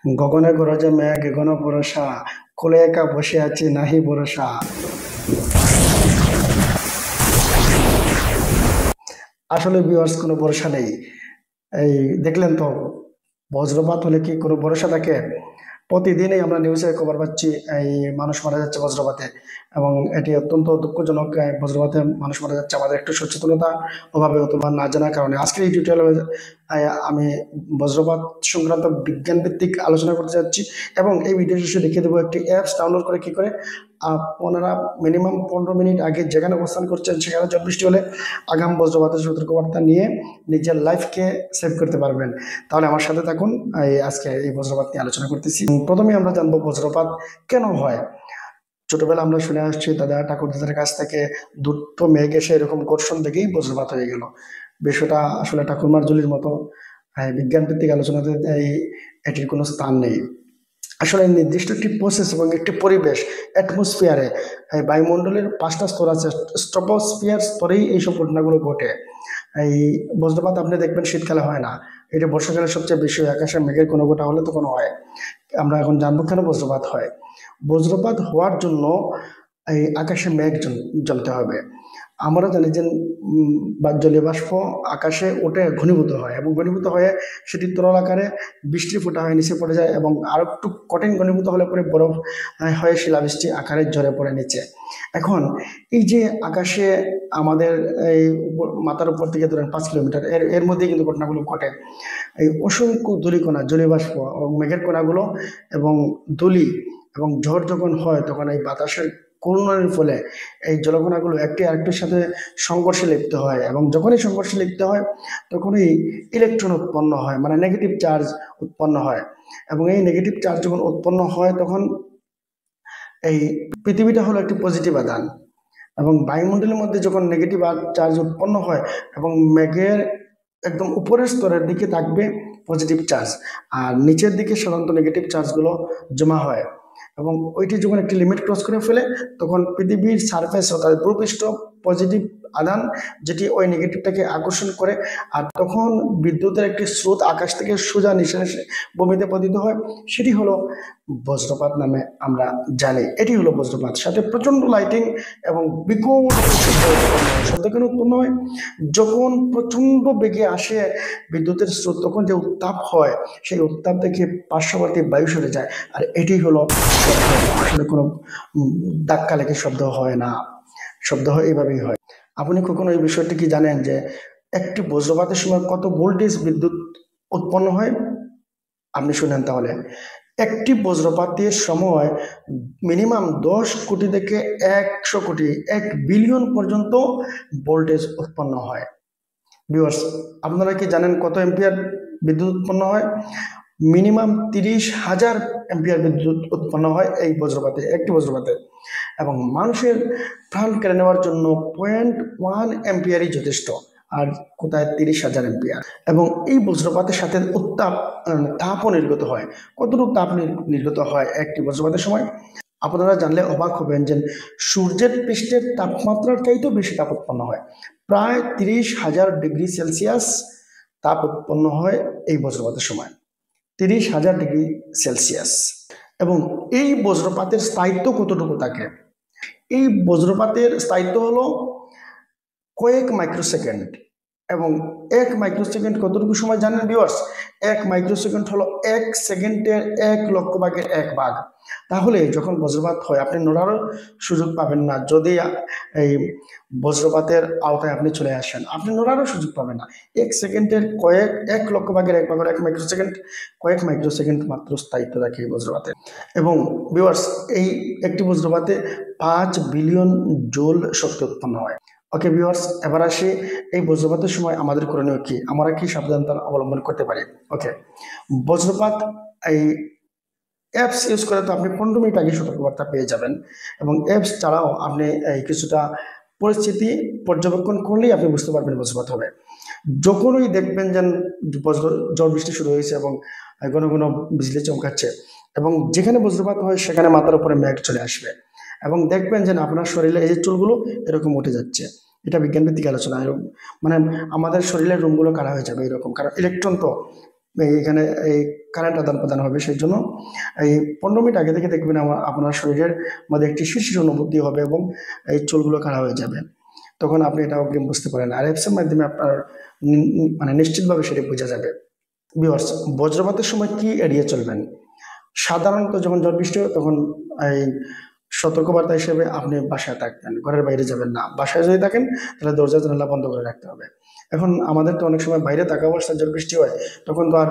গগনে গরজে মেঘ ঘন বরষা, কোলে একা বসে আছি নাহি ভরসা। আসলে ভিউয়ার্স কোনো ভরসা নেই। এই দেখলেন তো, বজ্রপাত হলে কি কোনো ভরসা থাকে? প্রতিদিনই আমরা নিউজে খবর পাচ্ছি এই মানুষ মারা যাচ্ছে বজ্রপাতে, এবং এটি অত্যন্ত দুঃখজনক। বজ্রপাতে মানুষ মারা যাচ্ছে আমাদের একটু সচেতনতা অভাবে অথবা না জানার কারণে। আজকের এই টিউটোরিয়ালে আমি বজ্রপাত সংক্রান্ত বিজ্ঞান ভিত্তিক আলোচনা করতে যাচ্ছি, এবং এই ভিডিও শেষে দেখিয়ে দেবো একটি অ্যাপস ডাউনলোড করে কি করে আপনারা মিনিমাম 15 মিনিট আগে যেখানে অবস্থান করছেন সেখানে ঝড় বৃষ্টি হলে আগাম বজ্রপাতের সতর্কবার্তা নিয়ে নিজের লাইফকে সেভ করতে পারবেন। তাহলে আমার সাথে থাকুন, আজকে এই বজ্রপাত নিয়ে আলোচনা করতেছি। প্রথমে আমরা জানবো বজ্রপাত কেন হয়। ছোটবেলা আমরা শুনে আসছি দাদা ঠাকুর দাদার কাছ থেকে, দুটো মেঘ এসে এরকম ঘর্ষণ দেখেই বজ্রপাত হয়ে গেল। বিষয়টা আসলে ঠাকুরমার ঝুলির মতো। বিজ্ঞান ভিত্তিক আলোচনাতে এটির কোনো স্থান নেই। আসলে নির্দিষ্ট একটি প্রসেস এবং একটি পরিবেশ, অ্যাটমসফিয়ারে, বায়ুমণ্ডলের 5টা স্তর আছে, স্ট্রপোস্ফিয়ার স্তরেই এইসব ঘটনাগুলো ঘটে। এই বজ্রপাত আপনি দেখবেন শীতকালে হয় না, এটা বর্ষাকালে সবচেয়ে বেশি হয়। আকাশে মেঘের কোনো গোটা হলে তখন হয়। আমরা এখন জানবো কেন বজ্রপাত হয়। বজ্রপাত হওয়ার জন্য এই আকাশে মেঘ জমতে হবে। আমরা জানি যে জলীয় বাষ্প আকাশে ওঠে, ঘনীভূত হয়, এবং ঘনীভূত হয়ে সেটি তরল আকারে বৃষ্টির ফোঁটা হয়ে নিচে পড়ে যায়, এবং আরো একটু কঠিন ঘনীভূত হলে পরে বরফ হয়ে শিলাবৃষ্টি আকারে ঝরে পড়ে নিচে। এখন এই যে আকাশে আমাদের এই মাথার উপর থেকে ধরেন 5 কিলোমিটার এর এর মধ্যে কিন্তু ঘটনাগুলো ঘটে। এই অসংখ্য ধূলিকণা, জলীয় বাষ্প এবং মেঘের কণাগুলো এবং ধূলি এবং ঝড় যখন হয় তখন এই বাতাসের ঘূর্ণনের ফলে এই জলকণাগুলো একটি আরেকটির সাথে সংঘর্ষে লিপ্ত হয়, এবং যখনই সংঘর্ষে লিপ্ত হয় তখনই ইলেকট্রন উৎপন্ন হয়, মানে নেগেটিভ চার্জ উৎপন্ন হয়। এবং এই নেগেটিভ চার্জ যখন উৎপন্ন হয় তখন এই পৃথিবীটা হলো একটি পজিটিভ আধান, এবং বায়ুমণ্ডলের মধ্যে যখন নেগেটিভ চার্জ উৎপন্ন হয় এবং মেঘের একদম উপরের স্তরের দিকে থাকবে পজিটিভ চার্জ, আর নিচের দিকে সাধারণত নেগেটিভ চার্জগুলো জমা হয়। এবং ওইটি যখন একটি লিমিট ক্রস করে ফেলে তখন পৃথিবীর সারফেস অর্থাৎ ভূপৃষ্ঠ পজিটিভ আধান যেটি ওই নেগেটিভটাকে আকর্ষণ করে, আর তখন বিদ্যুতের একটি স্রোত আকাশ থেকে সোজা নিচে এসে ভূমিতে পতিত হয়। সেটি হলো বজ্রপাত নামে আমরা জানি। এটি হলো বজ্রপাত, সাথে প্রচন্ড লাইটিং এবং বিকট শব্দ কেন উৎপন্ন হয়? যখন প্রচন্ড বেগে আসে বিদ্যুতের স্রোত তখন যে উত্তাপ হয়, সেই উত্তাপ থেকে পার্শ্ববর্তী বায়ু সরে যায়, আর এটি হলো শব্দ। আসলে কোনো ধাক্কা লেগে শব্দ হয় না, শব্দ হয় এইভাবেই হয়। আপনি কখনো এই বিষয়টি কি জানেন যে একটি বজ্রপাতের সময় কত ভোল্টেজ বিদ্যুৎ উৎপন্ন হয়? আপনি শুনেন তাহলে। একটি বজ্রপাতের সময় মিনিমাম 10 কোটি থেকে 100 কোটি, 1 বিলিয়ন পর্যন্ত ভোল্টেজ উৎপন্ন হয়। ভিউয়ার্স, আপনারা কি জানেন কত এম্পিয়ার বিদ্যুৎ উৎপন্ন হয়? মিনিমাম 30,000 এম্পিয়ার বিদ্যুৎ উৎপন্ন হয় এই বজ্রপাতে, একটি বজ্রপাতে। এবং মানুষের প্রাণ কেড়ে নেওয়ার জন্য 0.1 এম্পিয়ারই যথেষ্ট, আর কোথায় 30,000 এম্পিয়ার। এবং এই বজ্রপাতের সাথে তাপও নির্গত হয়। কতটুকু তাপ নির্গত হয় একটি বজ্রপাতের সময়? আপনারা জানলে অবাক হবেন যে সূর্যের পৃষ্ঠের তাপমাত্রার চাইতেও বেশি তাপ উৎপন্ন হয়। প্রায় 30,000 ডিগ্রি সেলসিয়াস তাপ উৎপন্ন হয় এই বজ্রপাতের সময়, 30,000 ডিগ্রি সেলসিয়াস। এবং এই বজ্রপাতের স্থায়িত্ব কতটুকু থাকে? এই বজ্রপাতের স্থায়িত্ব হলো কয়েক মাইক্রোসেকেন্ড। এবং 1 মাইক্রোসেকেন্ড কতটুকু সময় জানেন ভিউয়ার্স? 1 মাইক্রোসেকেন্ড হলো 1 সেকেন্ডের 1,00,000 ভাগের 1 ভাগ। তাহলে যখন বজ্রপাত হয় আপনি নড়ারও সুযোগ পাবেন না। যদি এই বজ্রপাতের আওতায় আপনি চলে আসেন, আপনি নড়ারও সুযোগ পাবেন না। 1 সেকেন্ডের 1,00,000 ভাগের 1 ভাগ, 1 মাইক্রোসেকেন্ড, কয়েক মাইক্রোসেকেন্ড মাত্র স্থায়িত্ব থাকে এই বজ্রপাতে। এবং ভিউয়ার্স, এই একটি বজ্রপাতে 5 বিলিয়ন জুল শক্তি উৎপন্ন হয়। ওকে ভিউয়ার্স, এবার আসি এই বজ্রপাতের সময় আমাদের করণীয় কি, আমরা কি সাবধানতা অবলম্বন করতে পারি। ওকে, বজ্রপাত এই অ্যাপস ইউজ করে তো আপনি 15 মিনিট আগে সতর্কবার্তা পেয়ে যাবেন, এবং অ্যাপস ছাড়াও আপনি এই কিছুটা পরিস্থিতি পর্যবেক্ষণ করলেই আপনি বুঝতে পারবেন বজ্রপাত হবে। যখনই দেখবেন যে ঝড় বৃষ্টি শুরু হয়েছে এবং ঘন ঘন বিজলি চমকাচ্ছে, এবং যেখানে বজ্রপাত হয় সেখানে মাথার উপরে মেঘ চলে আসবে, এবং দেখবেন যে আপনার শরীরে এই যে চুলগুলো এরকম উঠে যাচ্ছে। এটা বিজ্ঞান ভিত্তিক আলোচনা। মানে আমাদের শরীরের রুমগুলো কাটা হয়ে যাবে এরকম, কারণ ইলেকট্রন তো এখানে এই কারেন্ট আদান প্রদান হবে। সেই জন্য এই 15 মিনিট আগে থেকে দেখবেন আপনার শরীরের মধ্যে একটি শিরশির অনুভূতি হবে এবং এই চুলগুলো খাড়া হয়ে যাবে। তখন আপনি এটা অগ্রিম বুঝতে পারেন। আর অ্যাপসের মাধ্যমে আপনার মানে নিশ্চিতভাবে সেটা বোঝা যাবে। ভিউয়ার্স, বজ্রপাতের সময় কি এড়িয়ে চলবেন? সাধারণত যখন ঝড় বৃষ্টি হয় তখন এই সতর্কবার্তা হিসেবে আপনি বাসায় থাকবেন, ঘরের বাইরে যাবেন না। বাসায় যদি থাকেন তাহলে দরজা জানালা বন্ধ করে রাখতে হবে। এখন আমাদের তো অনেক সময় বাইরে থাকা অবস্থায় ঝড় বৃষ্টি হয়, তখন তো আর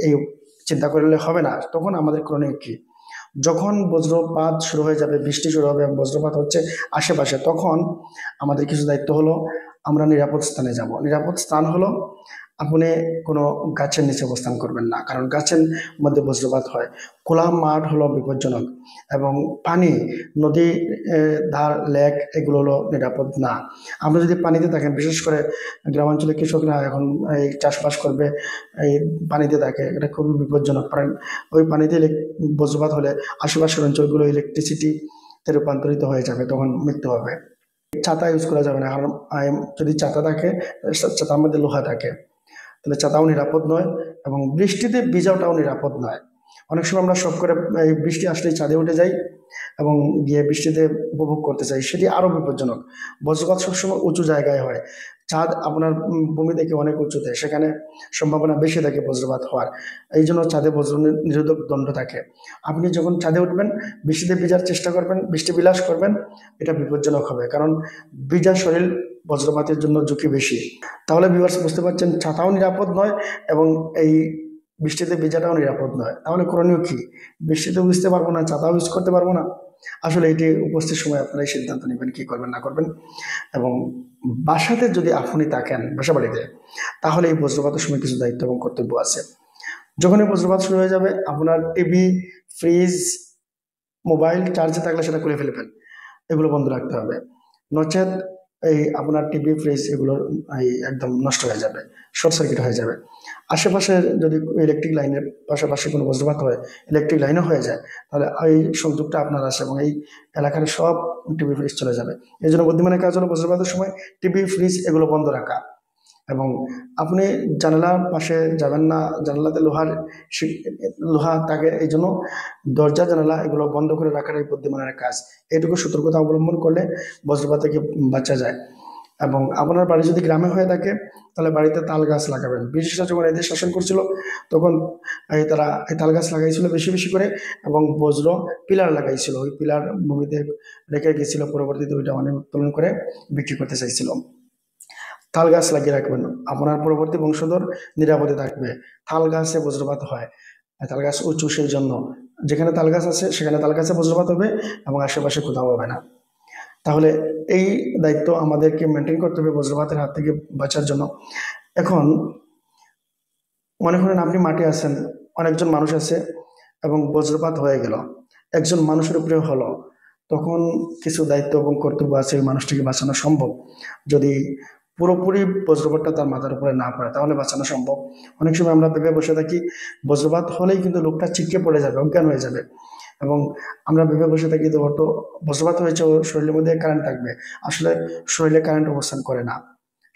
এই চিন্তা করলে হবে না। তখন আমাদের করণীয় কি? যখন বজ্রপাত শুরু হয়ে যাবে, বৃষ্টি শুরু হবে এবং বজ্রপাত হচ্ছে আশেপাশে, তখন আমাদের কিছু দায়িত্ব হলো, আমরা নিরাপদ স্থানে যাব। নিরাপদ স্থান হলো আপনি কোনো গাছের নিচে অবস্থান করবেন না, কারণ গাছের মধ্যে বজ্রপাত হয়। খোলা মাঠ হলো বিপজ্জনক, এবং পানি, নদী, ধার, লেক এগুলো হলো নিরাপদ না। আমরা যদি পানিতে থাকেন, বিশেষ করে গ্রামাঞ্চলে কৃষকরা এখন এই চাষবাস করবে, এই পানিতে থাকে, এটা খুবই বিপজ্জনক। কারণ ওই পানিতে বজ্রপাত হলে আশেপাশের অঞ্চলগুলো ইলেকট্রিসিটিতে রূপান্তরিত হয়ে যাবে, তখন মৃত্যু হবে। ছাতা ইউজ করা যাবে না, কারণ যদি ছাতা থাকে, ছাতার মধ্যে লোহা থাকে, তাহলে ছাতাও নিরাপদ নয়, এবং বৃষ্টিতে ভিজাওটাও নিরাপদ নয়। অনেক সময় আমরা শখ করে এই বৃষ্টি আসলেই ছাদে উঠে যাই এবং গিয়ে বৃষ্টিতে উপভোগ করতে চাই, সেটি আরো বিপজ্জনক। বজ্রপাত সবসময় উঁচু জায়গায় হয়। ছাদ আপনার ভূমি থেকে অনেক উঁচুতে, সেখানে সম্ভাবনা বেশি থাকে বজ্রপাত হওয়ার। এই জন্য ছাদে বজ্র নিরোধক দণ্ড থাকে। আপনি যখন ছাদে উঠবেন, বৃষ্টিতে ভিজার চেষ্টা করবেন, বৃষ্টি বিলাস করবেন, এটা বিপজ্জনক হবে, কারণ ভিজা শরীর বজ্রপাতের জন্য ঝুঁকি বেশি। তাহলে ভিউয়ার্স, বুঝতে পারছেন, ছাতাও নিরাপদ নয় এবং এই বৃষ্টিতে ভেজাটাও নিরাপদ নয়। তাহলে করণীয় কি? বৃষ্টিতে বুঝতে পারবো না, ছাতাও ইউজ করতে পারবো না। আসলে এটি উপস্থিত সময় আপনারাই সিদ্ধান্ত নেবেন কি করবেন না করবেন। এবং বাসাতে যদি আপনি থাকেন, বাসা বাড়িতে, তাহলে এই বজ্রপাতের সময় কিছু দায়িত্ব এবং কর্তব্য আছে। যখনই বজ্রপাত শুরু হয়ে যাবে, আপনার টিভি, ফ্রিজ, মোবাইল চার্জে থাকলে সেটা খুলে ফেলবেন, এগুলো বন্ধ রাখতে হবে। নচেত এই আপনার টিভি, ফ্রিজ এগুলো এই একদম নষ্ট হয়ে যাবে, শর্ট সার্কিট হয়ে যাবে। আশেপাশে যদি ইলেকট্রিক লাইনের পাশাপাশি কোনো বজ্রপাত হয়, ইলেকট্রিক লাইনও হয়ে যায়, তাহলে এই সংযোগটা আপনার আছে এবং এই এলাকার সব টিভি, ফ্রিজ চলে যাবে। এই জন্য বুদ্ধিমানের কাজ হলো বজ্রপাতের সময় টিভি, ফ্রিজ এগুলো বন্ধ রাখা। এবং আপনি জানালার পাশে যাবেন না, জানালাতে লোহা থাকে, এই জন্য দরজা জানালা এগুলো বন্ধ করে রাখাটাই বুদ্ধিমানের কাজ। এইটুকু সতর্কতা অবলম্বন করলে বজ্রপাত থেকে বাঁচা যায়। এবং আপনার বাড়ি যদি গ্রামে হয়ে থাকে, তাহলে বাড়িতে তাল গাছ লাগাবেন। ব্রিটিশরা যখন এদের শাসন করছিল, তখন তারা এই তাল গাছ লাগাইছিল বেশি বেশি করে, এবং বজ্র পিলার লাগাইছিল। ওই পিলার ভূমিতে রেখে গেছিল, পরবর্তীতে ওইটা অনেক উত্তোলন করে বিক্রি করতে চাইছিল। তাল গাছ লাগিয়ে রাখবেন, আপনার পরবর্তী বংশধর নিরাপদে থাকবে। তাল গাছে বজ্রপাত হয়, তাল গাছ উঁচু, সেই জন্য যেখানে তাল গাছ আছে সেখানে তাল গাছে বজ্রপাত হবে এবং আশেপাশে কোথাও হবে না। তাহলে এই দায়িত্ব আমাদেরকে মেনটেন করতে হবে বজ্রপাতের হাত থেকে বাঁচার জন্য। এখন মনে করেন আপনি মাঠে আছেন, অনেকজন মানুষ আছে এবং বজ্রপাত হয়ে গেল, একজন মানুষের উপরে হলো, তখন কিছু দায়িত্ব এবং কর্তব্য আছে ওই মানুষটিকে বাঁচানো সম্ভব। যদি পুরোপুরি বজ্রপাতটা তার মাথার উপরে না পড়ে, তাহলে বাঁচানো সম্ভব। অনেক সময় আমরা ভেবে বসে থাকি বজ্রপাত হলেই কিন্তু লোকটা ছিটকে পড়ে যাবে, অজ্ঞান হয়ে যাবে, এবং আমরা ভেবে বসে থাকি তো হয়তো বজ্রপাত হয়েছে, ওর শরীরের মধ্যে কারেন্ট থাকবে। আসলে শরীরে কারেন্ট অবস্থান করে না,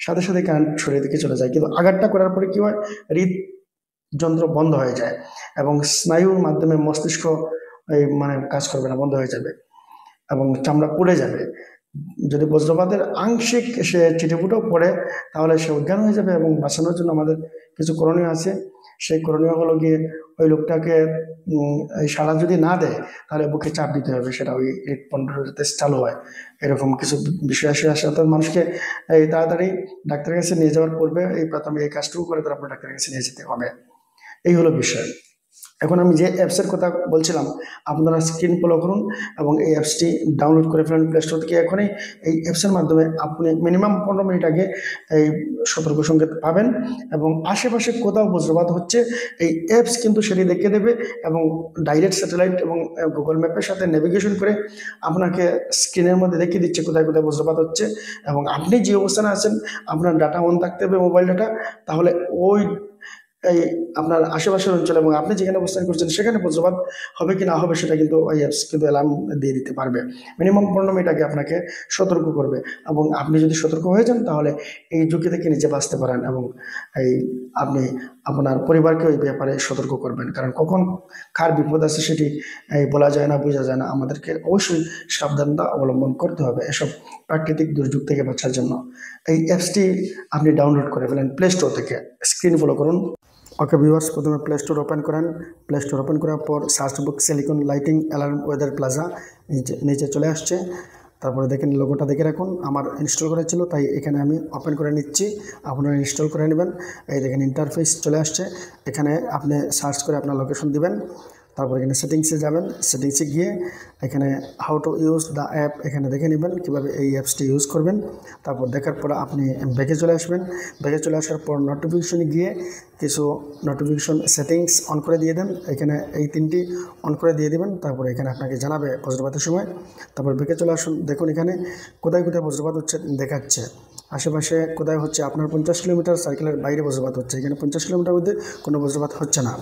সাথে সাথে কারেন্ট শরীর থেকে চলে যায়, কিন্তু আঘাতটা করার পরে কি হয়, হৃদযন্ত্র বন্ধ হয়ে যায় এবং স্নায়ুর মাধ্যমে মস্তিষ্ক এই মানে কাজ করবে না, বন্ধ হয়ে যাবে এবং চামড়া পুড়ে যাবে। যদি বজ্রপাতের আংশিক সে ছিটেফুটেও পড়ে, তাহলে সে অজ্ঞান হয়ে যাবে। এবং বাঁচানোর জন্য আমাদের কিছু করণীয় আছে। সেই করণীয় হলো গিয়ে ওই লোকটাকে এই সাড়া যদি না দেয়, তাহলে বুকে চাপ দিতে হবে, সেটা ওই হৃদপিণ্ড যাতে চালু হয়, এরকম কিছু বিষয় আসে। অর্থাৎ মানুষকে এই তাড়াতাড়ি ডাক্তারের কাছে নিয়ে যাওয়ার পূর্বে এই প্রাথমিক এই কাজটুকু করে তারপর ডাক্তারের কাছে নিয়ে যেতে হবে। এই হলো বিষয়। এখন আমি যে অ্যাপসের কথা বলছিলাম, আপনারা স্ক্রিন ফলো করুন এবং এই অ্যাপসটি ডাউনলোড করে ফেলুন প্লে স্টোর থেকে। এখনই এই অ্যাপসের মাধ্যমে আপনি মিনিমাম 15 মিনিট আগে এই সতর্ক সংকেত পাবেন, এবং আশেপাশে কোথাও বজ্রপাত হচ্ছে এই অ্যাপস কিন্তু সেটি দেখে দেবে, এবং ডাইরেক্ট স্যাটেলাইট এবং গুগল ম্যাপের সাথে নেভিগেশন করে আপনাকে স্ক্রিনের মধ্যে দেখিয়ে দিচ্ছে কোথায় কোথায় বজ্রপাত হচ্ছে। এবং আপনি যে অবস্থানে আছেন, আপনার ডাটা অন থাকতে হবে, মোবাইল ডাটা, তাহলে ওই এই আপনার আশেপাশের অঞ্চল এবং আপনি যেখানে অবস্থান করছেন সেখানে বজ্রপাত হবে কি না হবে সেটা কিন্তু ওই অ্যাপস কিন্তু অ্যালার্ম দিয়ে দিতে পারবে। মিনিমাম 15 মিনিট আগে আপনাকে সতর্ক করবে, এবং আপনি যদি সতর্ক হয়ে যান তাহলে এই ঝুঁকি থেকে নিজে বাঁচতে পারেন, এবং এই আপনি আপনার পরিবারকে ওই ব্যাপারে সতর্ক করবেন। কারণ কখন কার বিপদ আছে সেটি বলা যায় না, বোঝা যায় না। আমাদেরকে অবশ্যই সাবধানতা অবলম্বন করতে হবে এসব প্রাকৃতিক দুর্যোগ থেকে বাঁচার জন্য। এই অ্যাপসটি আপনি ডাউনলোড করে ফেলেন প্লে স্টোর থেকে, স্ক্রিন ফলো করুন। ওকে ভিউয়ার্স, প্রথমে প্লে স্টোর ওপেন করেন। প্লে স্টোর ওপেন করার পর সার্চ বক্সে লিখুন লাইটিং অ্যালার্ম ওয়েদার প্লাজা, নিচে নিচে চলে আসছে। তারপরে দেখেন লোগোটা দেখে রাখুন, আমার ইনস্টল করা ছিল তাই এখানে আমি ওপেন করে নিচ্ছি, আপনারা ইনস্টল করে নেবেন। এই দেখেন ইন্টারফেস চলে আসছে, এখানে আপনি সার্চ করে আপনার লোকেশন দিবেন। তারপর এখানে সেটিংসে যাবেন, সেটিংসে গিয়ে এখানে how to use the app এখানে দেখে নেবেন কীভাবে এই অ্যাপসটি ইউজ করবেন। তারপর দেখার পর আপনি ব্যাকে চলে আসবেন। ব্যাকে চলে আসার পর নোটিফিকেশনে গিয়ে কিছু নোটিফিকেশন সেটিংস অন করে দিয়ে দেন, এখানে এই 3টি অন করে দিয়ে দেবেন। তারপরে এখানে আপনাকে জানাবে বজ্রপাতের সময়। তারপর ব্যাকে চলে আসুন, দেখুন এখানে কোথায় কোথায় বজ্রপাত হচ্ছে দেখাচ্ছে। আশেপাশে কোথায় হচ্ছে আপনার 50 কিলোমিটার সার্কেলের বাইরে বজ্রপাত হচ্ছে, এখানে 50 কিলোমিটার মধ্যে কোনো বজ্রপাত হচ্ছে না।